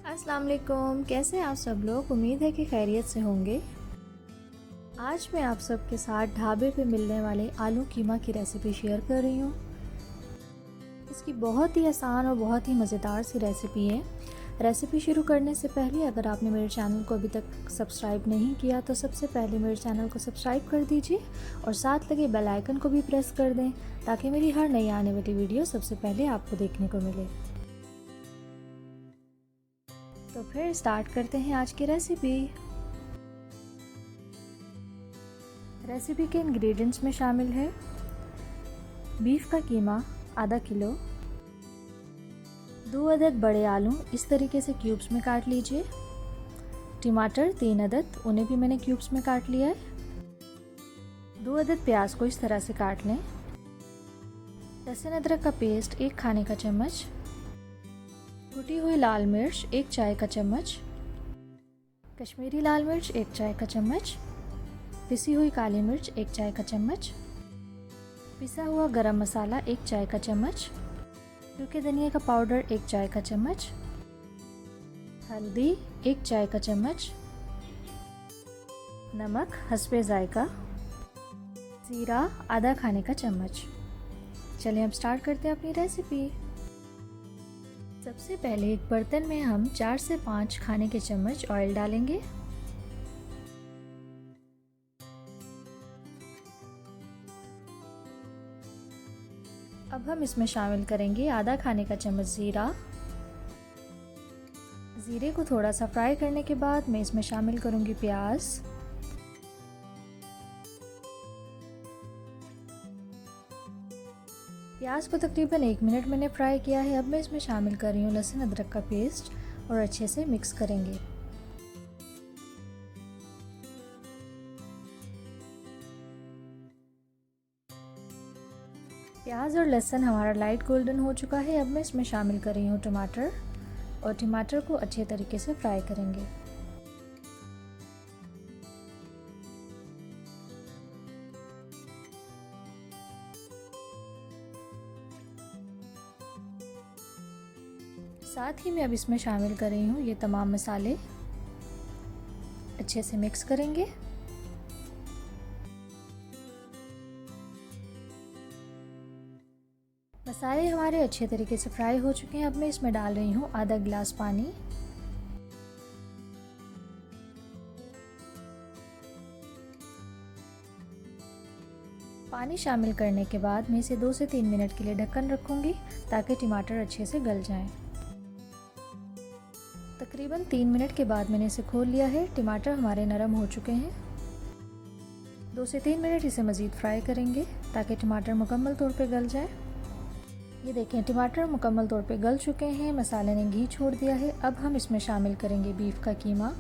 अस्सलाम वालेकुम, कैसे हैं आप सब लोग। उम्मीद है कि खैरियत से होंगे। आज मैं आप सबके साथ ढाबे पे मिलने वाले आलू कीमा की रेसिपी शेयर कर रही हूँ। इसकी बहुत ही आसान और बहुत ही मज़ेदार सी रेसिपी है। रेसिपी शुरू करने से पहले अगर आपने मेरे चैनल को अभी तक सब्सक्राइब नहीं किया तो सबसे पहले मेरे चैनल को सब्सक्राइब कर दीजिए और साथ लगे बेल आइकन को भी प्रेस कर दें ताकि मेरी हर नई आने वाली वीडियो सबसे पहले आपको देखने को मिले। तो फिर स्टार्ट करते हैं आज की रेसिपी। रेसिपी के इंग्रेडिएंट्स में शामिल है बीफ का कीमा आधा किलो, 2 अदद बड़े आलू इस तरीके से क्यूब्स में काट लीजिए, टमाटर 3 अदद उन्हें भी मैंने क्यूब्स में काट लिया है, 2 अदद प्याज को इस तरह से काट लें, लहसुन अदरक का पेस्ट 1 खाने का चम्मच, कुटी हुई लाल मिर्च 1 चाय का चम्मच, कश्मीरी लाल मिर्च 1 चाय का चम्मच, पिसी हुई काली मिर्च 1 चाय का चम्मच, पिसा हुआ गरम मसाला 1 चाय का चम्मच, सूखे धनिया का पाउडर 1 चाय का चम्मच, हल्दी 1 चाय का चम्मच, नमक हस्बे जायका, जीरा आधा खाने का चम्मच। चलिए अब स्टार्ट करते हैं अपनी रेसिपी। सबसे पहले एक बर्तन में हम 4 से 5 खाने के चम्मच ऑयल डालेंगे। अब हम इसमें शामिल करेंगे आधा खाने का चम्मच जीरा। जीरे को थोड़ा सा फ्राई करने के बाद मैं इसमें शामिल करूंगी प्याज। प्याज को तकरीबन 1 मिनट मैंने फ्राई किया है। अब मैं इसमें शामिल कर रही हूँ लहसुन अदरक का पेस्ट और अच्छे से मिक्स करेंगे। प्याज और लहसुन हमारा लाइट गोल्डन हो चुका है। अब मैं इसमें शामिल कर रही हूँ टमाटर और टमाटर को अच्छे तरीके से फ्राई करेंगे। साथ ही मैं अब इसमें शामिल कर रही हूँ ये तमाम मसाले, अच्छे से मिक्स करेंगे। मसाले हमारे अच्छे तरीके से फ्राई हो चुके हैं। अब मैं इसमें डाल रही हूँ आधा गिलास पानी। पानी शामिल करने के बाद मैं इसे 2 से 3 मिनट के लिए ढक्कन रखूँगी ताकि टमाटर अच्छे से गल जाएं। तकरीबन 3 मिनट के बाद मैंने इसे खोल लिया है। टमाटर हमारे नरम हो चुके हैं। 2 से 3 मिनट इसे मज़ीद फ्राई करेंगे ताकि टमाटर मुकम्मल तौर पे गल जाए। ये देखें टमाटर मुकम्मल तौर पे गल चुके हैं, मसाले ने घी छोड़ दिया है। अब हम इसमें शामिल करेंगे बीफ का कीमा।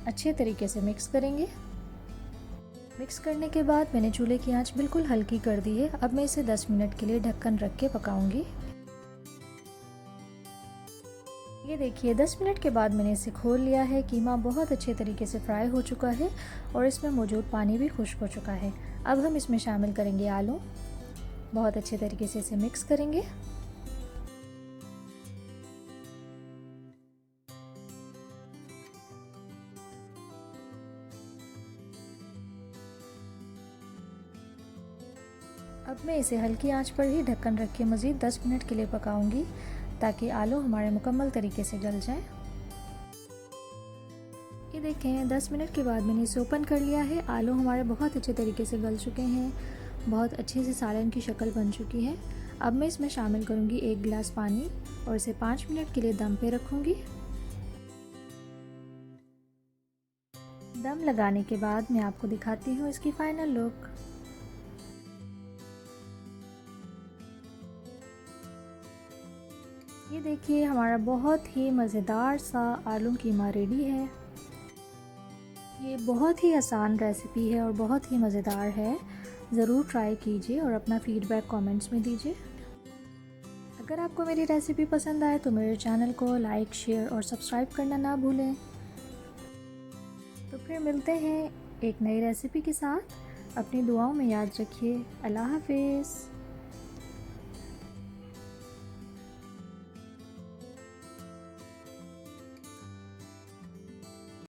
अच्छे तरीके से मिक्स करेंगे। मिक्स करने के बाद मैंने चूल्हे की आंच बिल्कुल हल्की कर दी है। अब मैं इसे 10 मिनट के लिए ढक्कन रख के पकाऊंगी। ये देखिए 10 मिनट के बाद मैंने इसे खोल लिया है। कीमा बहुत अच्छे तरीके से फ्राई हो चुका है और इसमें मौजूद पानी भी खुश्क हो चुका है। अब हम इसमें शामिल करेंगे आलू। बहुत अच्छे तरीके से इसे मिक्स करेंगे। अब मैं इसे हल्की आंच पर ही ढक्कन रख के मज़ीद 10 मिनट के लिए पकाऊंगी ताकि आलू हमारे मुकम्मल तरीके से गल जाएं। ये देखें 10 मिनट के बाद मैंने इसे ओपन कर लिया है। आलू हमारे बहुत अच्छे तरीके से गल चुके हैं, बहुत अच्छे से सालन की शक्ल बन चुकी है। अब मैं इसमें शामिल करूंगी 1 गिलास पानी और इसे 5 मिनट के लिए दम पे रखूंगी। दम लगाने के बाद मैं आपको दिखाती हूँ इसकी फाइनल लुक। ये देखिए हमारा बहुत ही मज़ेदार सा आलू कीमा रेडी है। ये बहुत ही आसान रेसिपी है और बहुत ही मज़ेदार है। ज़रूर ट्राई कीजिए और अपना फ़ीडबैक कमेंट्स में दीजिए। अगर आपको मेरी रेसिपी पसंद आए तो मेरे चैनल को लाइक, शेयर और सब्सक्राइब करना ना भूलें। तो फिर मिलते हैं एक नई रेसिपी के साथ। अपनी दुआओं में याद रखिए। अल्लाह हाफिज़।